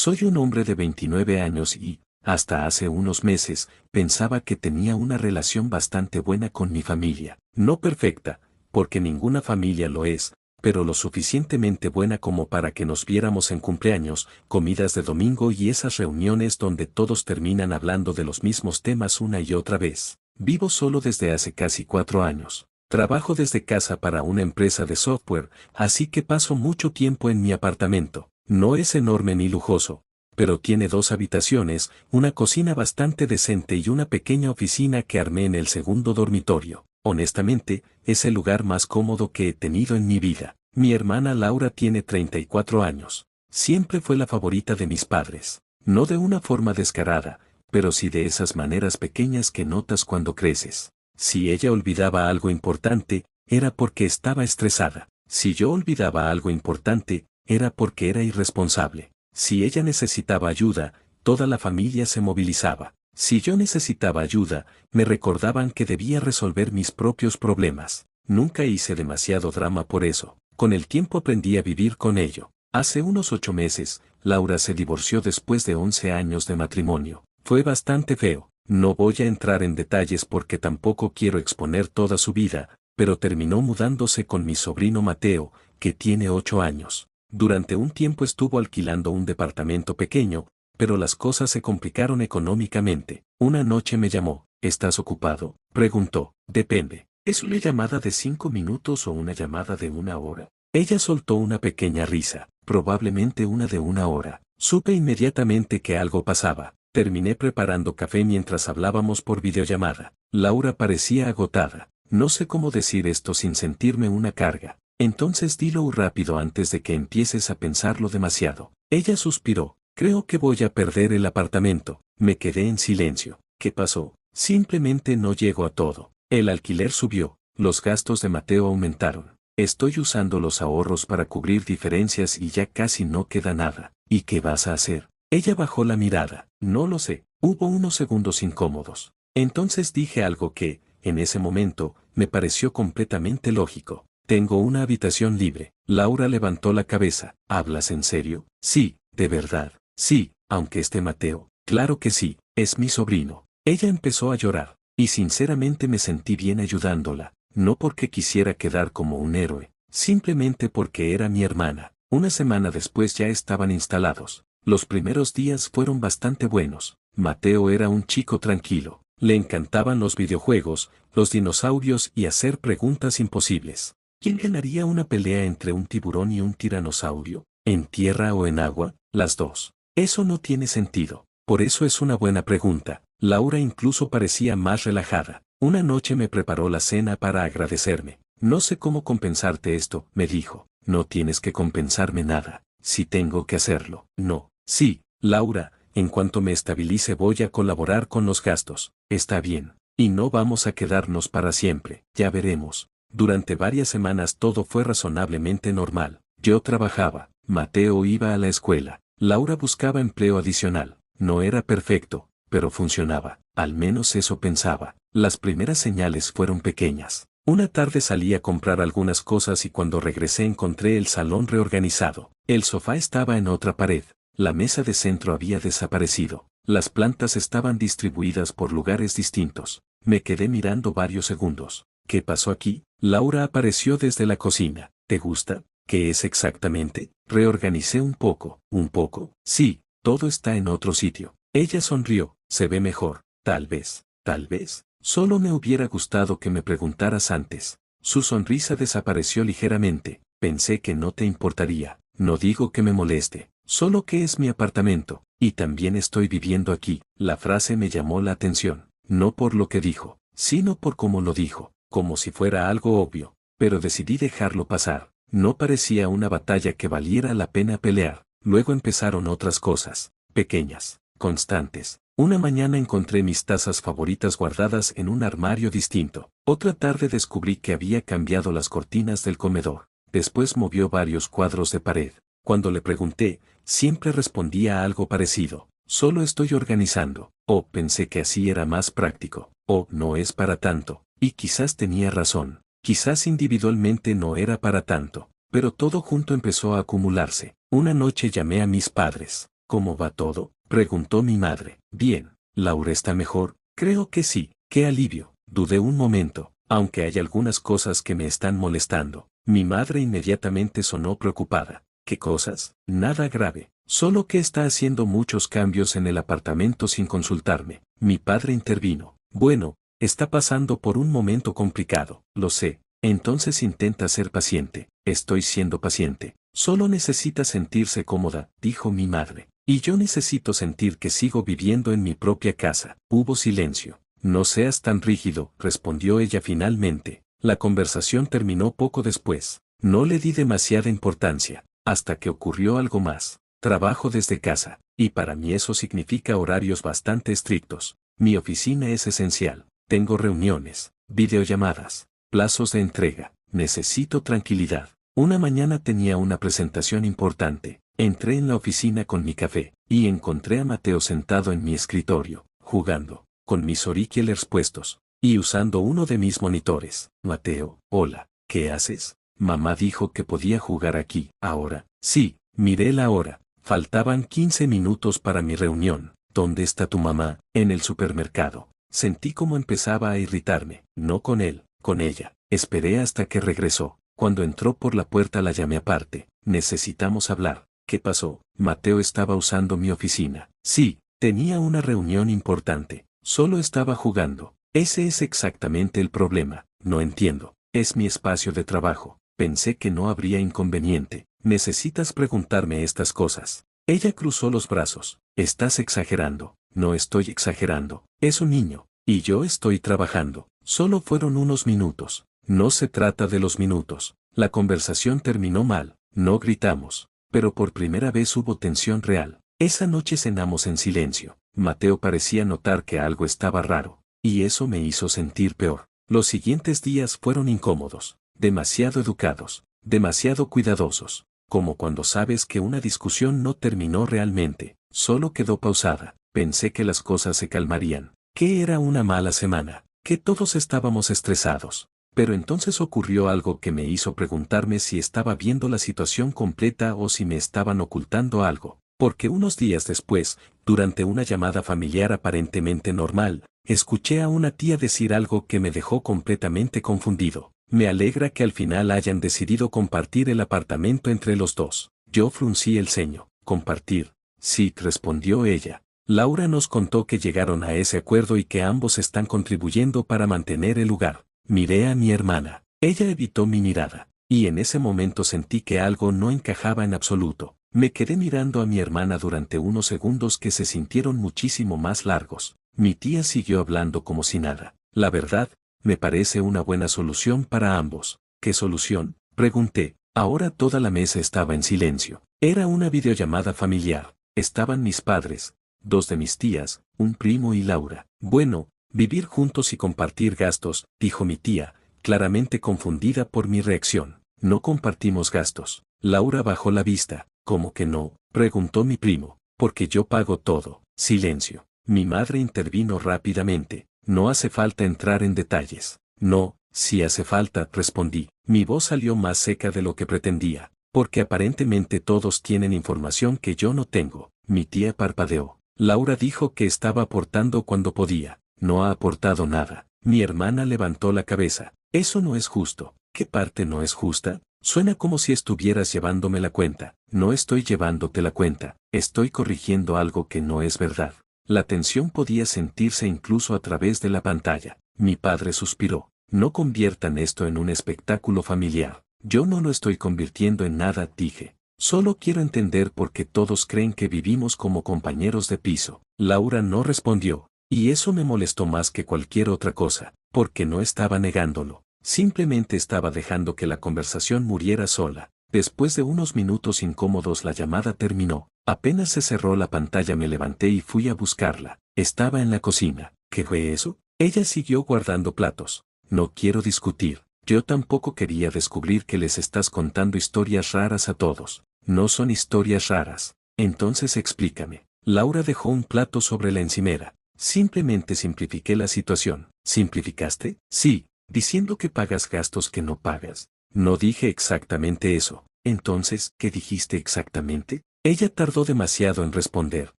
Soy un hombre de 29 años y, hasta hace unos meses, pensaba que tenía una relación bastante buena con mi familia. No perfecta, porque ninguna familia lo es, pero lo suficientemente buena como para que nos viéramos en cumpleaños, comidas de domingo y esas reuniones donde todos terminan hablando de los mismos temas una y otra vez. Vivo solo desde hace casi 4 años. Trabajo desde casa para una empresa de software, así que paso mucho tiempo en mi apartamento. No es enorme ni lujoso, pero tiene 2 habitaciones, una cocina bastante decente y una pequeña oficina que armé en el segundo dormitorio. Honestamente, es el lugar más cómodo que he tenido en mi vida. Mi hermana Laura tiene 34 años. Siempre fue la favorita de mis padres. No de una forma descarada, pero sí de esas maneras pequeñas que notas cuando creces. Si ella olvidaba algo importante, era porque estaba estresada. Si yo olvidaba algo importante, era porque era irresponsable. Si ella necesitaba ayuda, toda la familia se movilizaba. Si yo necesitaba ayuda, me recordaban que debía resolver mis propios problemas. Nunca hice demasiado drama por eso. Con el tiempo aprendí a vivir con ello. Hace unos 8 meses, Laura se divorció después de 11 años de matrimonio. Fue bastante feo. No voy a entrar en detalles porque tampoco quiero exponer toda su vida, pero terminó mudándose con mi sobrino Mateo, que tiene 8 años. Durante un tiempo estuvo alquilando un departamento pequeño, pero las cosas se complicaron económicamente. Una noche me llamó. ¿Estás ocupado?, preguntó. Depende. ¿Es una llamada de 5 minutos o una llamada de 1 hora? Ella soltó una pequeña risa, probablemente una de 1 hora. Supe inmediatamente que algo pasaba. Terminé preparando café mientras hablábamos por videollamada. Laura parecía agotada. No sé cómo decir esto sin sentirme una carga. Entonces dilo rápido antes de que empieces a pensarlo demasiado. Ella suspiró. Creo que voy a perder el apartamento. Me quedé en silencio. ¿Qué pasó? Simplemente no llego a todo. El alquiler subió. Los gastos de Mateo aumentaron. Estoy usando los ahorros para cubrir diferencias y ya casi no queda nada. ¿Y qué vas a hacer? Ella bajó la mirada. No lo sé. Hubo unos segundos incómodos. Entonces dije algo que, en ese momento, me pareció completamente lógico. Tengo una habitación libre. Laura levantó la cabeza. ¿Hablas en serio? Sí, de verdad. Sí, aunque esté Mateo. Claro que sí, es mi sobrino. Ella empezó a llorar, y sinceramente me sentí bien ayudándola, no porque quisiera quedar como un héroe, simplemente porque era mi hermana. Una semana después ya estaban instalados. Los primeros días fueron bastante buenos. Mateo era un chico tranquilo. Le encantaban los videojuegos, los dinosaurios y hacer preguntas imposibles. ¿Quién ganaría una pelea entre un tiburón y un tiranosaurio? ¿En tierra o en agua? Las dos. Eso no tiene sentido. Por eso es una buena pregunta. Laura incluso parecía más relajada. Una noche me preparó la cena para agradecerme. No sé cómo compensarte esto, me dijo. No tienes que compensarme nada. Si tengo que hacerlo. No. Sí, Laura, en cuanto me estabilice voy a colaborar con los gastos. Está bien. Y no vamos a quedarnos para siempre. Ya veremos. Durante varias semanas todo fue razonablemente normal. Yo trabajaba. Mateo iba a la escuela. Laura buscaba empleo adicional. No era perfecto, pero funcionaba. Al menos eso pensaba. Las primeras señales fueron pequeñas. Una tarde salí a comprar algunas cosas y cuando regresé encontré el salón reorganizado. El sofá estaba en otra pared. La mesa de centro había desaparecido. Las plantas estaban distribuidas por lugares distintos. Me quedé mirando varios segundos. ¿Qué pasó aquí? Laura apareció desde la cocina. ¿Te gusta? ¿Qué es exactamente? Reorganicé un poco. ¿Un poco? Sí, todo está en otro sitio. Ella sonrió. Se ve mejor. Tal vez. Tal vez. Solo me hubiera gustado que me preguntaras antes. Su sonrisa desapareció ligeramente. Pensé que no te importaría. No digo que me moleste. Solo que es mi apartamento. Y también estoy viviendo aquí. La frase me llamó la atención. No por lo que dijo, sino por cómo lo dijo. Como si fuera algo obvio. Pero decidí dejarlo pasar. No parecía una batalla que valiera la pena pelear. Luego empezaron otras cosas, pequeñas, constantes. Una mañana encontré mis tazas favoritas guardadas en un armario distinto. Otra tarde descubrí que había cambiado las cortinas del comedor. Después movió varios cuadros de pared. Cuando le pregunté, siempre respondía algo parecido. Solo estoy organizando. O pensé que así era más práctico. O no es para tanto. Y quizás tenía razón. Quizás individualmente no era para tanto, pero todo junto empezó a acumularse. Una noche llamé a mis padres. ¿Cómo va todo?, preguntó mi madre. Bien, Laura está mejor, creo que sí. Qué alivio. Dudé un momento, aunque hay algunas cosas que me están molestando. Mi madre inmediatamente sonó preocupada. ¿Qué cosas? Nada grave, solo que está haciendo muchos cambios en el apartamento sin consultarme. Mi padre intervino. Bueno, está pasando por un momento complicado, lo sé. Entonces intenta ser paciente. Estoy siendo paciente. Solo necesita sentirse cómoda, dijo mi madre. Y yo necesito sentir que sigo viviendo en mi propia casa. Hubo silencio. No seas tan rígido, respondió ella finalmente. La conversación terminó poco después. No le di demasiada importancia, hasta que ocurrió algo más. Trabajo desde casa, y para mí eso significa horarios bastante estrictos. Mi oficina es esencial. Tengo reuniones, videollamadas, plazos de entrega. Necesito tranquilidad. Una mañana tenía una presentación importante. Entré en la oficina con mi café, y encontré a Mateo sentado en mi escritorio, jugando, con mis auriculares puestos, y usando uno de mis monitores. Mateo, hola, ¿qué haces? Mamá dijo que podía jugar aquí. ¿Ahora? Sí, miré la hora. Faltaban 15 minutos para mi reunión. ¿Dónde está tu mamá? En el supermercado. Sentí como empezaba a irritarme. No con él, con ella. Esperé hasta que regresó. Cuando entró por la puerta la llamé aparte. Necesitamos hablar. ¿Qué pasó? Mateo estaba usando mi oficina. Sí, tenía una reunión importante. Solo estaba jugando. Ese es exactamente el problema. No entiendo. Es mi espacio de trabajo. Pensé que no habría inconveniente. Necesitas preguntarme estas cosas. Ella cruzó los brazos. Estás exagerando. No estoy exagerando. Es un niño. Y yo estoy trabajando. Solo fueron unos minutos. No se trata de los minutos. La conversación terminó mal. No gritamos. Pero por primera vez hubo tensión real. Esa noche cenamos en silencio. Mateo parecía notar que algo estaba raro. Y eso me hizo sentir peor. Los siguientes días fueron incómodos. Demasiado educados. Demasiado cuidadosos. Como cuando sabes que una discusión no terminó realmente. Solo quedó pausada. Pensé que las cosas se calmarían. Que era una mala semana. Que todos estábamos estresados. Pero entonces ocurrió algo que me hizo preguntarme si estaba viendo la situación completa o si me estaban ocultando algo. Porque unos días después, durante una llamada familiar aparentemente normal, escuché a una tía decir algo que me dejó completamente confundido. Me alegra que al final hayan decidido compartir el apartamento entre los dos. Yo fruncí el ceño. ¿Compartir? Sí, respondió ella. Laura nos contó que llegaron a ese acuerdo y que ambos están contribuyendo para mantener el lugar. Miré a mi hermana. Ella evitó mi mirada. Y en ese momento sentí que algo no encajaba en absoluto. Me quedé mirando a mi hermana durante unos segundos que se sintieron muchísimo más largos. Mi tía siguió hablando como si nada. La verdad, me parece una buena solución para ambos. ¿Qué solución?, pregunté. Ahora toda la mesa estaba en silencio. Era una videollamada familiar. Estaban mis padres, dos de mis tías, un primo y Laura. Bueno, vivir juntos y compartir gastos, dijo mi tía, claramente confundida por mi reacción. No compartimos gastos. Laura bajó la vista. ¿Cómo que no?, preguntó mi primo. Porque yo pago todo. Silencio. Mi madre intervino rápidamente. No hace falta entrar en detalles. No, sí hace falta, respondí. Mi voz salió más seca de lo que pretendía. Porque aparentemente todos tienen información que yo no tengo. Mi tía parpadeó. Laura dijo que estaba aportando cuando podía. No ha aportado nada. Mi hermana levantó la cabeza. Eso no es justo. ¿Qué parte no es justa? Suena como si estuvieras llevándome la cuenta. No estoy llevándote la cuenta. Estoy corrigiendo algo que no es verdad. La tensión podía sentirse incluso a través de la pantalla. Mi padre suspiró. No conviertan esto en un espectáculo familiar. Yo no lo estoy convirtiendo en nada, dije. Solo quiero entender por qué todos creen que vivimos como compañeros de piso. Laura no respondió. Y eso me molestó más que cualquier otra cosa, porque no estaba negándolo. Simplemente estaba dejando que la conversación muriera sola. Después de unos minutos incómodos la llamada terminó. Apenas se cerró la pantalla me levanté y fui a buscarla. Estaba en la cocina. ¿Qué fue eso? Ella siguió guardando platos. No quiero discutir. Yo tampoco quería descubrir que les estás contando historias raras a todos. No son historias raras. Entonces explícame. Laura dejó un plato sobre la encimera. Simplemente simplifiqué la situación. ¿Simplificaste? Sí, diciendo que pagas gastos que no pagas. No dije exactamente eso. Entonces, ¿qué dijiste exactamente? Ella tardó demasiado en responder,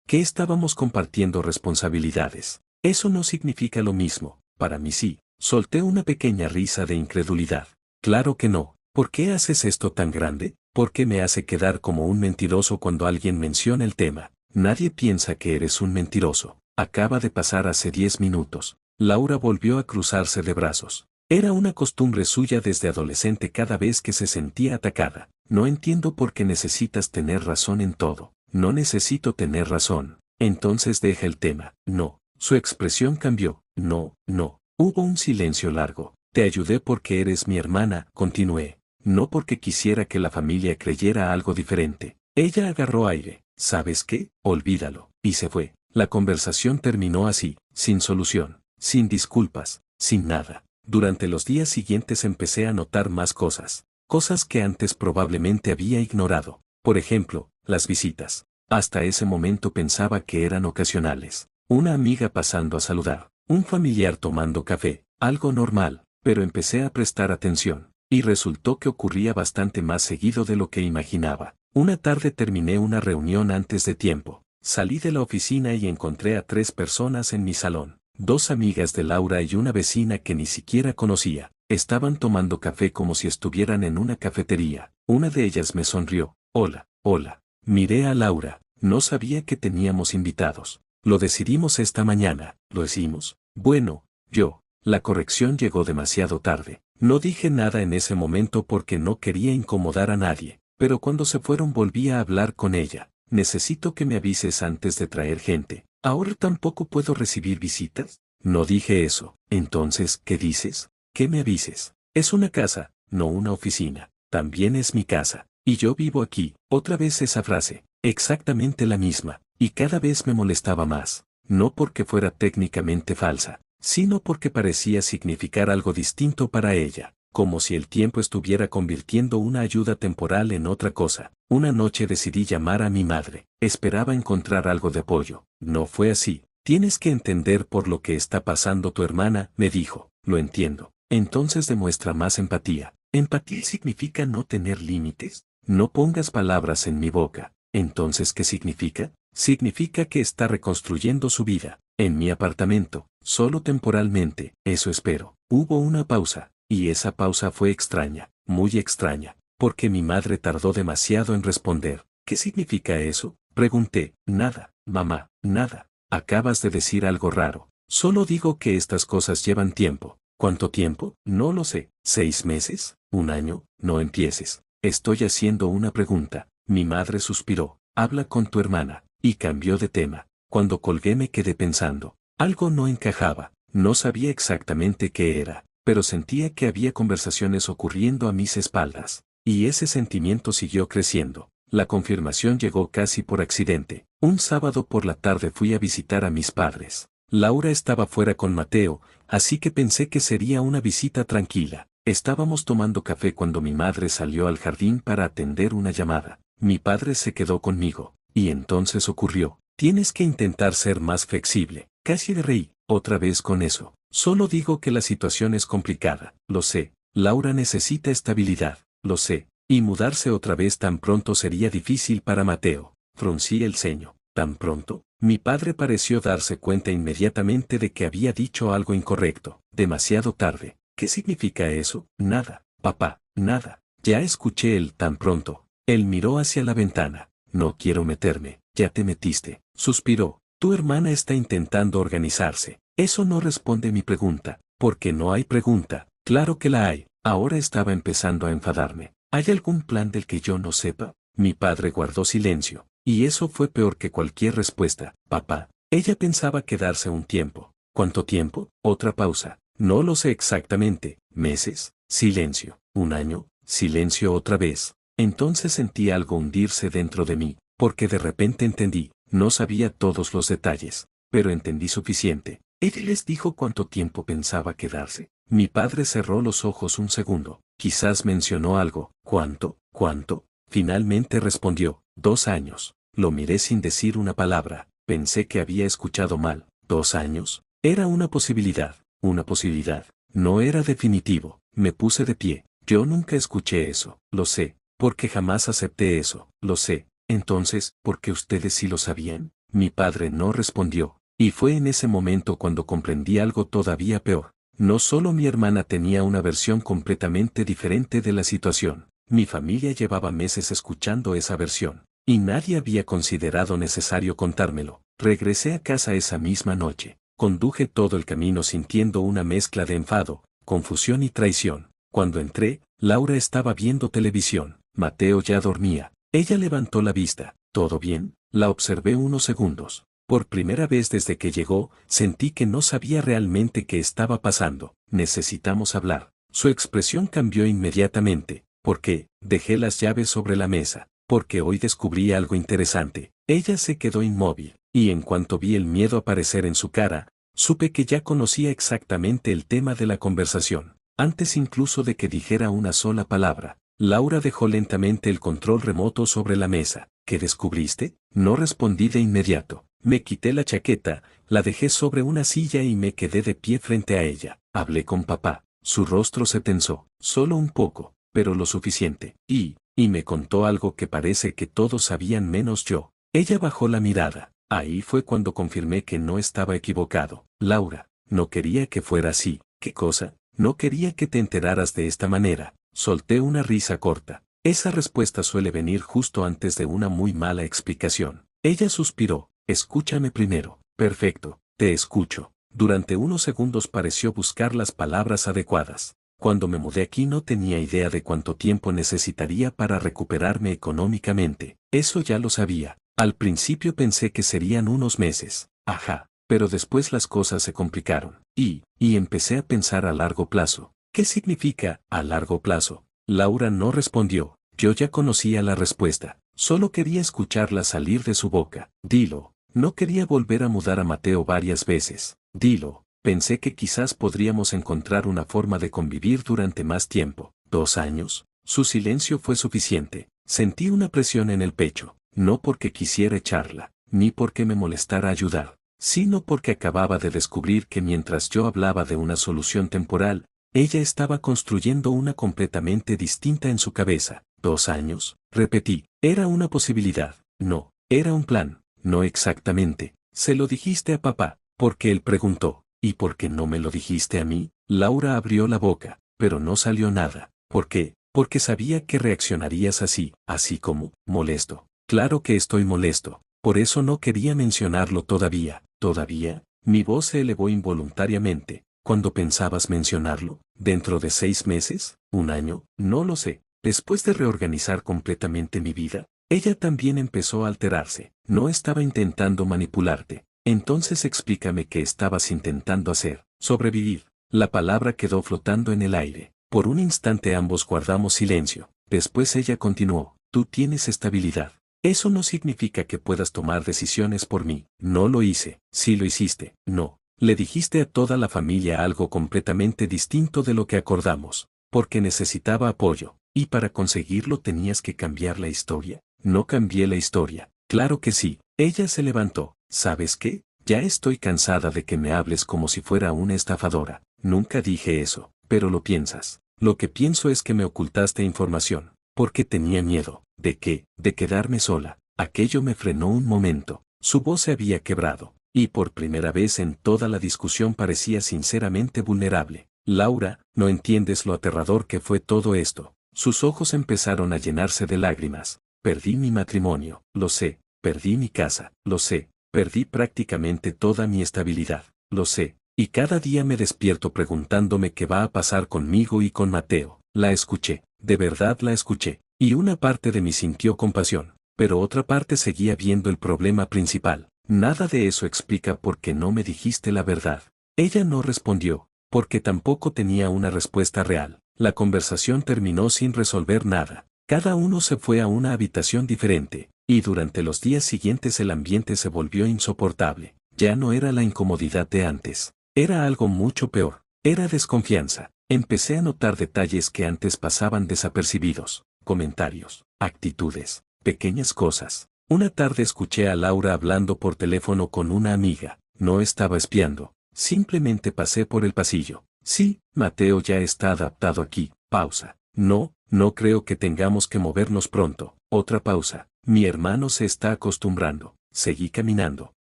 que estábamos compartiendo responsabilidades. Eso no significa lo mismo, para mí sí. Solté una pequeña risa de incredulidad. Claro que no. ¿Por qué haces esto tan grande? ¿Por qué me hace quedar como un mentiroso cuando alguien menciona el tema? Nadie piensa que eres un mentiroso. Acaba de pasar hace 10 minutos. Laura volvió a cruzarse de brazos. Era una costumbre suya desde adolescente cada vez que se sentía atacada. No entiendo por qué necesitas tener razón en todo. No necesito tener razón. Entonces deja el tema. No. Su expresión cambió. No, no. Hubo un silencio largo. Te ayudé porque eres mi hermana, continué. No porque quisiera que la familia creyera algo diferente. Ella agarró aire. ¿Sabes qué? Olvídalo. Y se fue. La conversación terminó así, sin solución, sin disculpas, sin nada. Durante los días siguientes empecé a notar más cosas. Cosas que antes probablemente había ignorado. Por ejemplo, las visitas. Hasta ese momento pensaba que eran ocasionales. Una amiga pasando a saludar. Un familiar tomando café. Algo normal. Pero empecé a prestar atención. Y resultó que ocurría bastante más seguido de lo que imaginaba. Una tarde terminé una reunión antes de tiempo. Salí de la oficina y encontré a 3 personas en mi salón. 2 amigas de Laura y una vecina que ni siquiera conocía. Estaban tomando café como si estuvieran en una cafetería. Una de ellas me sonrió. Hola, hola. Miré a Laura. No sabía que teníamos invitados. Lo decidimos esta mañana. ¿Lo hicimos? Bueno, yo. La corrección llegó demasiado tarde. No dije nada en ese momento porque no quería incomodar a nadie. Pero cuando se fueron volví a hablar con ella. Necesito que me avises antes de traer gente. ¿Ahora tampoco puedo recibir visitas? No dije eso. Entonces, ¿qué dices? Que me avises. Es una casa, no una oficina. También es mi casa. Y yo vivo aquí. Otra vez esa frase. Exactamente la misma. Y cada vez me molestaba más. No porque fuera técnicamente falsa, sino porque parecía significar algo distinto para ella. Como si el tiempo estuviera convirtiendo una ayuda temporal en otra cosa. Una noche decidí llamar a mi madre. Esperaba encontrar algo de apoyo. No fue así. Tienes que entender por lo que está pasando tu hermana, me dijo. Lo entiendo. Entonces demuestra más empatía. ¿Empatía significa no tener límites? No pongas palabras en mi boca. Entonces, ¿qué significa? Significa que está reconstruyendo su vida. En mi apartamento. Solo temporalmente. Eso espero. Hubo una pausa. Y esa pausa fue extraña, muy extraña, porque mi madre tardó demasiado en responder. ¿Qué significa eso? Pregunté. Nada, mamá, nada. Acabas de decir algo raro. Solo digo que estas cosas llevan tiempo. ¿Cuánto tiempo? No lo sé. ¿6 meses? ¿Un año? No empieces. Estoy haciendo una pregunta. Mi madre suspiró. Habla con tu hermana. Y cambió de tema. Cuando colgué me quedé pensando. Algo no encajaba. No sabía exactamente qué era. Pero sentía que había conversaciones ocurriendo a mis espaldas. Y ese sentimiento siguió creciendo. La confirmación llegó casi por accidente. Un sábado por la tarde fui a visitar a mis padres. Laura estaba fuera con Mateo, así que pensé que sería una visita tranquila. Estábamos tomando café cuando mi madre salió al jardín para atender una llamada. Mi padre se quedó conmigo. Y entonces ocurrió. Tienes que intentar ser más flexible. Casi le reí. Otra vez con eso. Solo digo que la situación es complicada, lo sé. Laura necesita estabilidad, lo sé. Y mudarse otra vez tan pronto sería difícil para Mateo. Fruncí el ceño. ¿Tan pronto? Mi padre pareció darse cuenta inmediatamente de que había dicho algo incorrecto. Demasiado tarde. ¿Qué significa eso? Nada, papá, nada. Ya escuché el tan pronto. Él miró hacia la ventana. No quiero meterme. Ya te metiste. Suspiró. Tu hermana está intentando organizarse. Eso no responde mi pregunta. Porque no hay pregunta. Claro que la hay. Ahora estaba empezando a enfadarme. ¿Hay algún plan del que yo no sepa? Mi padre guardó silencio. Y eso fue peor que cualquier respuesta. Papá. Ella pensaba quedarse un tiempo. ¿Cuánto tiempo? Otra pausa. No lo sé exactamente. ¿Meses? Silencio. ¿Un año? Silencio otra vez. Entonces sentí algo hundirse dentro de mí. Porque de repente entendí. No sabía todos los detalles. Pero entendí suficiente. ¿Ella les dijo cuánto tiempo pensaba quedarse? Mi padre cerró los ojos un segundo. Quizás mencionó algo. ¿Cuánto? ¿Cuánto? Finalmente respondió. 2 años. Lo miré sin decir una palabra. Pensé que había escuchado mal. ¿2 años? Era una posibilidad. Una posibilidad. No era definitivo. Me puse de pie. Yo nunca escuché eso. Lo sé. Porque jamás acepté eso. Lo sé. Entonces, ¿por qué ustedes sí lo sabían? Mi padre no respondió. Y fue en ese momento cuando comprendí algo todavía peor. No solo mi hermana tenía una versión completamente diferente de la situación. Mi familia llevaba meses escuchando esa versión. Y nadie había considerado necesario contármelo. Regresé a casa esa misma noche. Conduje todo el camino sintiendo una mezcla de enfado, confusión y traición. Cuando entré, Laura estaba viendo televisión. Mateo ya dormía. Ella levantó la vista. ¿Todo bien? La observé unos segundos. Por primera vez desde que llegó, sentí que no sabía realmente qué estaba pasando. Necesitamos hablar. Su expresión cambió inmediatamente. ¿Por qué? Dejé las llaves sobre la mesa. Porque hoy descubrí algo interesante. Ella se quedó inmóvil, y en cuanto vi el miedo aparecer en su cara, supe que ya conocía exactamente el tema de la conversación. Antes incluso de que dijera una sola palabra, Laura dejó lentamente el control remoto sobre la mesa. ¿Qué descubriste? No respondí de inmediato. Me quité la chaqueta, la dejé sobre una silla y me quedé de pie frente a ella. Hablé con papá. Su rostro se tensó, solo un poco, pero lo suficiente. Y me contó algo que parece que todos sabían menos yo. Ella bajó la mirada. Ahí fue cuando confirmé que no estaba equivocado. Laura, no quería que fuera así. ¿Qué cosa? No quería que te enteraras de esta manera. Solté una risa corta. Esa respuesta suele venir justo antes de una muy mala explicación. Ella suspiró. Escúchame primero. Perfecto, te escucho. Durante unos segundos pareció buscar las palabras adecuadas. Cuando me mudé aquí no tenía idea de cuánto tiempo necesitaría para recuperarme económicamente. Eso ya lo sabía. Al principio pensé que serían unos meses. Ajá. Pero después las cosas se complicaron. Y empecé a pensar a largo plazo. ¿Qué significa a largo plazo? Laura no respondió. Yo ya conocía la respuesta. Solo quería escucharla salir de su boca. Dilo. No quería volver a mudar a Mateo varias veces. Dilo. Pensé que quizás podríamos encontrar una forma de convivir durante más tiempo. 2 años. Su silencio fue suficiente. Sentí una presión en el pecho. No porque quisiera echarla, ni porque me molestara ayudar, sino porque acababa de descubrir que mientras yo hablaba de una solución temporal, ella estaba construyendo una completamente distinta en su cabeza. 2 años, repetí, era una posibilidad, no, era un plan, no exactamente. Se lo dijiste a papá, porque él preguntó, ¿y por qué no me lo dijiste a mí? Laura abrió la boca, pero no salió nada. ¿Por qué? Porque sabía que reaccionarías así como, molesto. Claro que estoy molesto, por eso no quería mencionarlo todavía. ¿Todavía? Mi voz se elevó involuntariamente. ¿Cuándo pensabas mencionarlo? ¿Dentro de 6 meses? ¿Un año? No lo sé. Después de reorganizar completamente mi vida, ella también empezó a alterarse. No estaba intentando manipularte. Entonces explícame qué estabas intentando hacer. Sobrevivir. La palabra quedó flotando en el aire. Por un instante ambos guardamos silencio. Después ella continuó. Tú tienes estabilidad. Eso no significa que puedas tomar decisiones por mí. No lo hice. Sí lo hiciste. No. Le dijiste a toda la familia algo completamente distinto de lo que acordamos. Porque necesitaba apoyo. Y para conseguirlo tenías que cambiar la historia. No cambié la historia. Claro que sí. Ella se levantó. ¿Sabes qué? Ya estoy cansada de que me hables como si fuera una estafadora. Nunca dije eso, pero lo piensas. Lo que pienso es que me ocultaste información. Porque tenía miedo. ¿De qué? De quedarme sola. Aquello me frenó un momento. Su voz se había quebrado. Y por primera vez en toda la discusión parecía sinceramente vulnerable. Laura, no entiendes lo aterrador que fue todo esto. Sus ojos empezaron a llenarse de lágrimas. Perdí mi matrimonio, lo sé. Perdí mi casa, lo sé. Perdí prácticamente toda mi estabilidad, lo sé. Y cada día me despierto preguntándome qué va a pasar conmigo y con Mateo. La escuché, de verdad la escuché. Y una parte de mí sintió compasión, pero otra parte seguía viendo el problema principal. Nada de eso explica por qué no me dijiste la verdad. Ella no respondió, porque tampoco tenía una respuesta real. La conversación terminó sin resolver nada. Cada uno se fue a una habitación diferente, y durante los días siguientes el ambiente se volvió insoportable. Ya no era la incomodidad de antes. Era algo mucho peor. Era desconfianza. Empecé a notar detalles que antes pasaban desapercibidos. Comentarios, actitudes, pequeñas cosas. Una tarde escuché a Laura hablando por teléfono con una amiga. No estaba espiando. Simplemente pasé por el pasillo. Sí, Mateo ya está adaptado aquí. Pausa. No creo que tengamos que movernos pronto. Otra pausa. Mi hermano se está acostumbrando. Seguí caminando,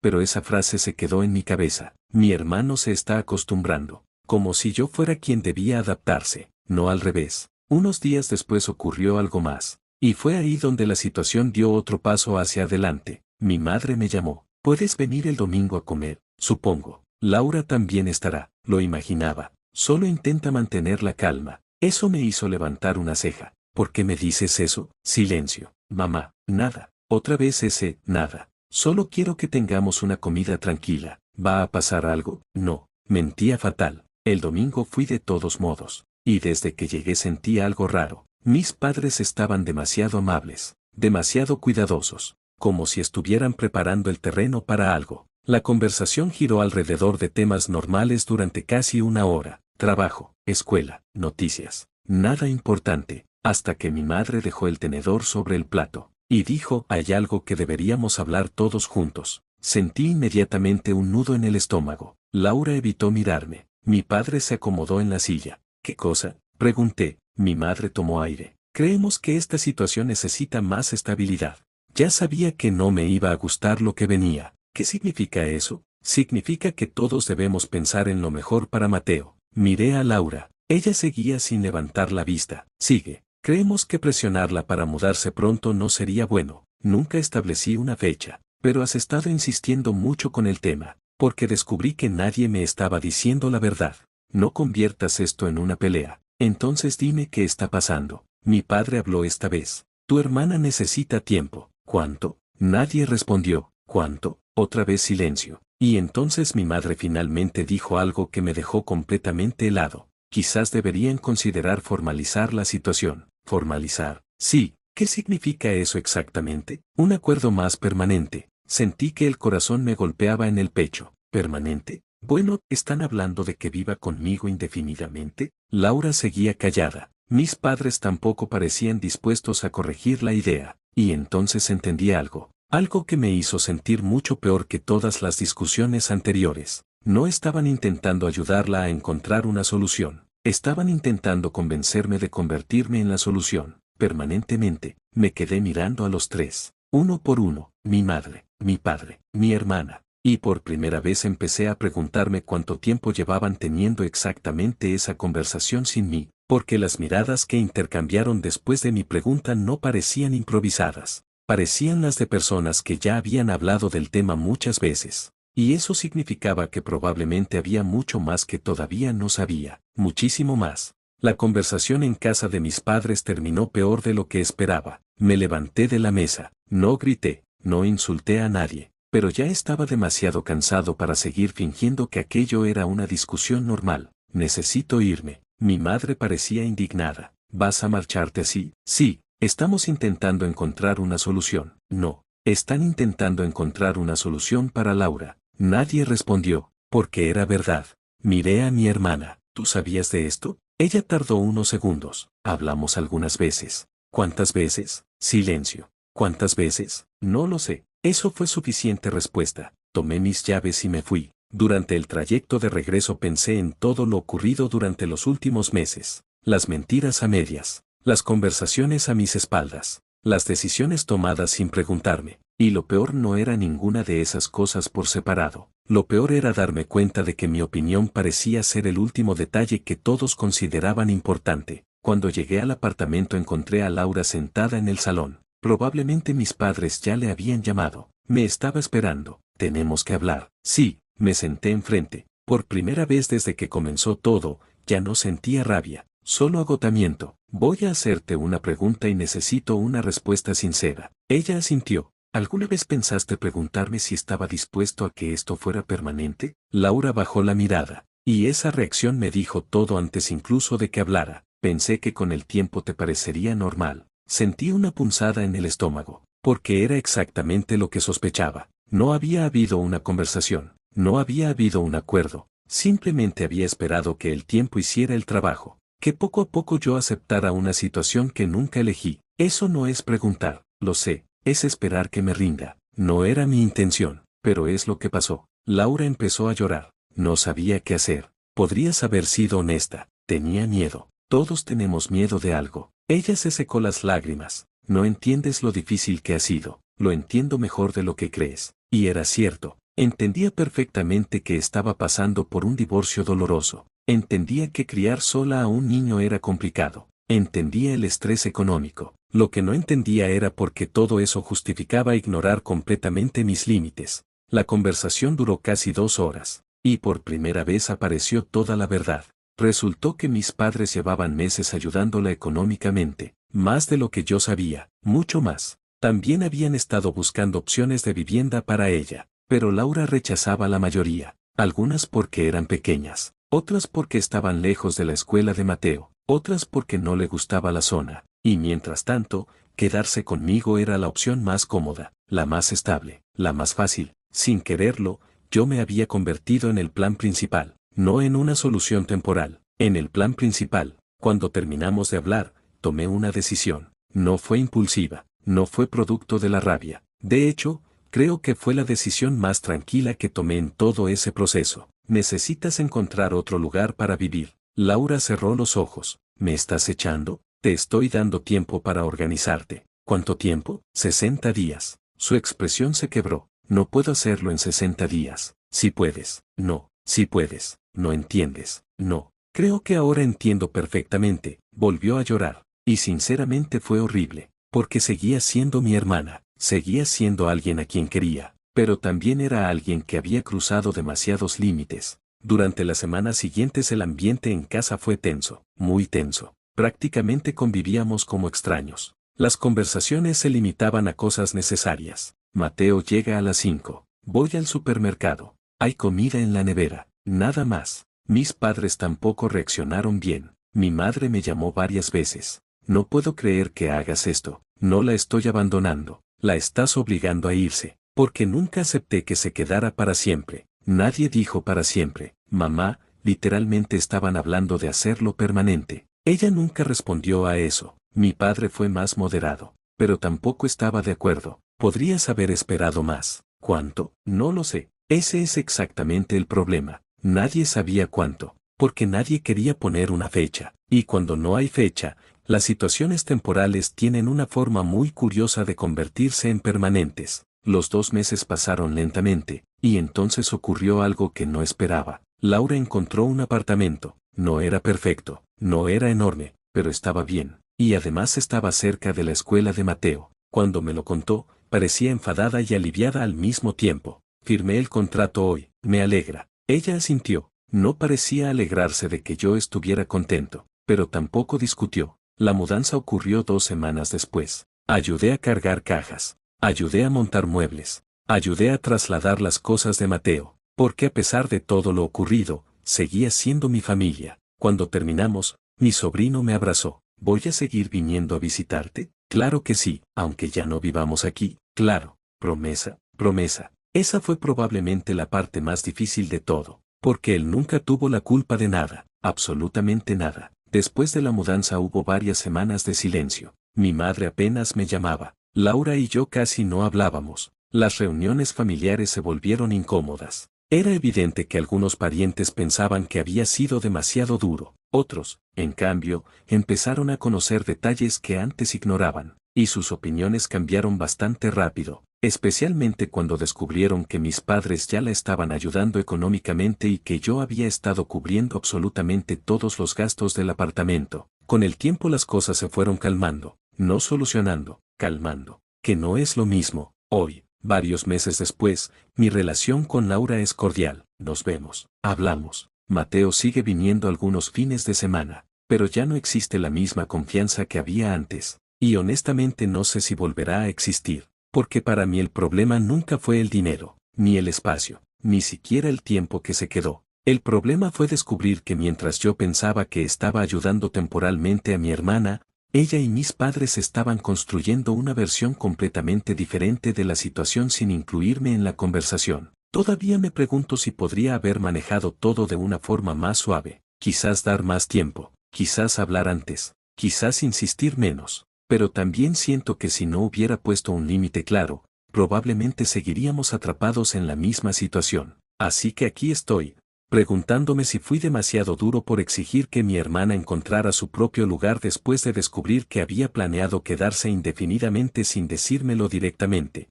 pero esa frase se quedó en mi cabeza. Mi hermano se está acostumbrando, como si yo fuera quien debía adaptarse, no al revés. Unos días después ocurrió algo más, y fue ahí donde la situación dio otro paso hacia adelante. Mi madre me llamó. ¿Puedes venir el domingo a comer? Supongo. Laura también estará, lo imaginaba. Solo intenta mantener la calma. Eso me hizo levantar una ceja. ¿Por qué me dices eso? Silencio. Mamá, nada. Otra vez ese, nada. Solo quiero que tengamos una comida tranquila. ¿Va a pasar algo? No. Mentía fatal. El domingo fui de todos modos. Y desde que llegué sentí algo raro. Mis padres estaban demasiado amables, demasiado cuidadosos, como si estuvieran preparando el terreno para algo. La conversación giró alrededor de temas normales durante casi una hora. Trabajo, escuela, noticias. Nada importante, hasta que mi madre dejó el tenedor sobre el plato. Y dijo, hay algo que deberíamos hablar todos juntos. Sentí inmediatamente un nudo en el estómago. Laura evitó mirarme. Mi padre se acomodó en la silla. ¿Qué cosa? Pregunté. Mi madre tomó aire. Creemos que esta situación necesita más estabilidad. Ya sabía que no me iba a gustar lo que venía. ¿Qué significa eso? Significa que todos debemos pensar en lo mejor para Mateo. Miré a Laura. Ella seguía sin levantar la vista. Sigue. Creemos que presionarla para mudarse pronto no sería bueno. Nunca establecí una fecha, pero has estado insistiendo mucho con el tema, porque descubrí que nadie me estaba diciendo la verdad. No conviertas esto en una pelea. Entonces dime qué está pasando. Mi padre habló esta vez. Tu hermana necesita tiempo. ¿Cuánto? Nadie respondió. ¿Cuánto? Otra vez silencio. Y entonces mi madre finalmente dijo algo que me dejó completamente helado. Quizás deberían considerar formalizar la situación. ¿Formalizar? Sí. ¿Qué significa eso exactamente? Un acuerdo más permanente. Sentí que el corazón me golpeaba en el pecho. ¿Permanente? Bueno, ¿están hablando de que viva conmigo indefinidamente? Laura seguía callada. Mis padres tampoco parecían dispuestos a corregir la idea. Y entonces entendí algo. Algo que me hizo sentir mucho peor que todas las discusiones anteriores. No estaban intentando ayudarla a encontrar una solución. Estaban intentando convencerme de convertirme en la solución. Permanentemente, me quedé mirando a los tres. Uno por uno. Mi madre, mi padre, mi hermana. Y por primera vez empecé a preguntarme cuánto tiempo llevaban teniendo exactamente esa conversación sin mí, porque las miradas que intercambiaron después de mi pregunta no parecían improvisadas. Parecían las de personas que ya habían hablado del tema muchas veces. Y eso significaba que probablemente había mucho más que todavía no sabía, muchísimo más. La conversación en casa de mis padres terminó peor de lo que esperaba. Me levanté de la mesa, no grité, no insulté a nadie, pero ya estaba demasiado cansado para seguir fingiendo que aquello era una discusión normal. Necesito irme. Mi madre parecía indignada. ¿Vas a marcharte así? Sí. Estamos intentando encontrar una solución. No. Están intentando encontrar una solución para Laura. Nadie respondió, porque era verdad. Miré a mi hermana. ¿Tú sabías de esto? Ella tardó unos segundos. Hablamos algunas veces. ¿Cuántas veces? Silencio. ¿Cuántas veces? No lo sé. Eso fue suficiente respuesta. Tomé mis llaves y me fui. Durante el trayecto de regreso pensé en todo lo ocurrido durante los últimos meses. Las mentiras a medias. Las conversaciones a mis espaldas, las decisiones tomadas sin preguntarme, y lo peor no era ninguna de esas cosas por separado. Lo peor era darme cuenta de que mi opinión parecía ser el último detalle que todos consideraban importante. Cuando llegué al apartamento encontré a Laura sentada en el salón. Probablemente mis padres ya le habían llamado. Me estaba esperando. Tenemos que hablar. Sí, me senté enfrente. Por primera vez desde que comenzó todo, ya no sentía rabia. Solo agotamiento. Voy a hacerte una pregunta y necesito una respuesta sincera. Ella asintió. ¿Alguna vez pensaste preguntarme si estaba dispuesto a que esto fuera permanente? Laura bajó la mirada, y esa reacción me dijo todo antes incluso de que hablara. Pensé que con el tiempo te parecería normal. Sentí una punzada en el estómago, porque era exactamente lo que sospechaba. No había habido una conversación, no había habido un acuerdo, simplemente había esperado que el tiempo hiciera el trabajo. Que poco a poco yo aceptara una situación que nunca elegí. Eso no es preguntar, lo sé, es esperar que me rinda. No era mi intención, pero es lo que pasó. Laura empezó a llorar. No sabía qué hacer. Podrías haber sido honesta. Tenía miedo. Todos tenemos miedo de algo. Ella se secó las lágrimas. no entiendes lo difícil que ha sido, lo entiendo mejor de lo que crees. Y era cierto, entendía perfectamente que estaba pasando por un divorcio doloroso, entendía que criar sola a un niño era complicado, entendía el estrés económico. Lo que no entendía era por qué todo eso justificaba ignorar completamente mis límites. La conversación duró casi 2 horas, y por primera vez apareció toda la verdad. Resultó que mis padres llevaban meses ayudándola económicamente, más de lo que yo sabía, mucho más. También habían estado buscando opciones de vivienda para ella, pero Laura rechazaba la mayoría, algunas porque eran pequeñas, otras porque estaban lejos de la escuela de Mateo, otras porque no le gustaba la zona, y mientras tanto, quedarse conmigo era la opción más cómoda, la más estable, la más fácil. Sin quererlo, yo me había convertido en el plan principal, no en una solución temporal, en el plan principal. Cuando terminamos de hablar, tomé una decisión. No fue impulsiva, no fue producto de la rabia. De hecho, creo que fue la decisión más tranquila que tomé en todo ese proceso. Necesitas encontrar otro lugar para vivir. Laura cerró los ojos. ¿Me estás echando? Te estoy dando tiempo para organizarte. ¿Cuánto tiempo? 60 días. Su expresión se quebró. No puedo hacerlo en 60 días. Si puedes. No. Si puedes. No entiendes. No. Creo que ahora entiendo perfectamente. Volvió a llorar. Y sinceramente fue horrible. Porque seguía siendo mi hermana. Seguía siendo alguien a quien quería. Pero también era alguien que había cruzado demasiados límites. Durante las semanas siguientes el ambiente en casa fue tenso. Muy tenso. Prácticamente convivíamos como extraños. Las conversaciones se limitaban a cosas necesarias. Mateo llega a las 5. Voy al supermercado. Hay comida en la nevera. Nada más. Mis padres tampoco reaccionaron bien. Mi madre me llamó varias veces. No puedo creer que hagas esto. No la estoy abandonando. La estás obligando a irse. Porque nunca acepté que se quedara para siempre. Nadie dijo para siempre. Mamá, literalmente estaban hablando de hacerlo permanente. Ella nunca respondió a eso. Mi padre fue más moderado, pero tampoco estaba de acuerdo. Podrías haber esperado más. ¿Cuánto? No lo sé. Ese es exactamente el problema. Nadie sabía cuánto, porque nadie quería poner una fecha. Y cuando no hay fecha, las situaciones temporales tienen una forma muy curiosa de convertirse en permanentes. Los 2 meses pasaron lentamente, y entonces ocurrió algo que no esperaba. Laura encontró un apartamento. No era perfecto, no era enorme, pero estaba bien, y además estaba cerca de la escuela de Mateo. Cuando me lo contó, parecía enfadada y aliviada al mismo tiempo. Firmé el contrato hoy, me alegra. Ella asintió. No parecía alegrarse de que yo estuviera contento, pero tampoco discutió. La mudanza ocurrió 2 semanas después. Ayudé a cargar cajas, ayudé a montar muebles, ayudé a trasladar las cosas de Mateo, porque a pesar de todo lo ocurrido, seguía siendo mi familia. Cuando terminamos, mi sobrino me abrazó. ¿Voy a seguir viniendo a visitarte? Claro que sí, aunque ya no vivamos aquí. Claro, promesa, promesa. Esa fue probablemente la parte más difícil de todo, porque él nunca tuvo la culpa de nada, absolutamente nada. Después de la mudanza hubo varias semanas de silencio. Mi madre apenas me llamaba. Laura y yo casi no hablábamos. Las reuniones familiares se volvieron incómodas. Era evidente que algunos parientes pensaban que había sido demasiado duro. Otros, en cambio, empezaron a conocer detalles que antes ignoraban, y sus opiniones cambiaron bastante rápido, especialmente cuando descubrieron que mis padres ya la estaban ayudando económicamente y que yo había estado cubriendo absolutamente todos los gastos del apartamento. Con el tiempo las cosas se fueron calmando, no solucionando, calmando, que no es lo mismo. Hoy, varios meses después, mi relación con Laura es cordial. Nos vemos, hablamos. Mateo sigue viniendo algunos fines de semana, pero ya no existe la misma confianza que había antes, y honestamente no sé si volverá a existir, porque para mí el problema nunca fue el dinero, ni el espacio, ni siquiera el tiempo que se quedó. El problema fue descubrir que mientras yo pensaba que estaba ayudando temporalmente a mi hermana, ella y mis padres estaban construyendo una versión completamente diferente de la situación sin incluirme en la conversación. Todavía me pregunto si podría haber manejado todo de una forma más suave, quizás dar más tiempo, quizás hablar antes, quizás insistir menos, pero también siento que si no hubiera puesto un límite claro, probablemente seguiríamos atrapados en la misma situación. Así que aquí estoy, preguntándome si fui demasiado duro por exigir que mi hermana encontrara su propio lugar después de descubrir que había planeado quedarse indefinidamente sin decírmelo directamente.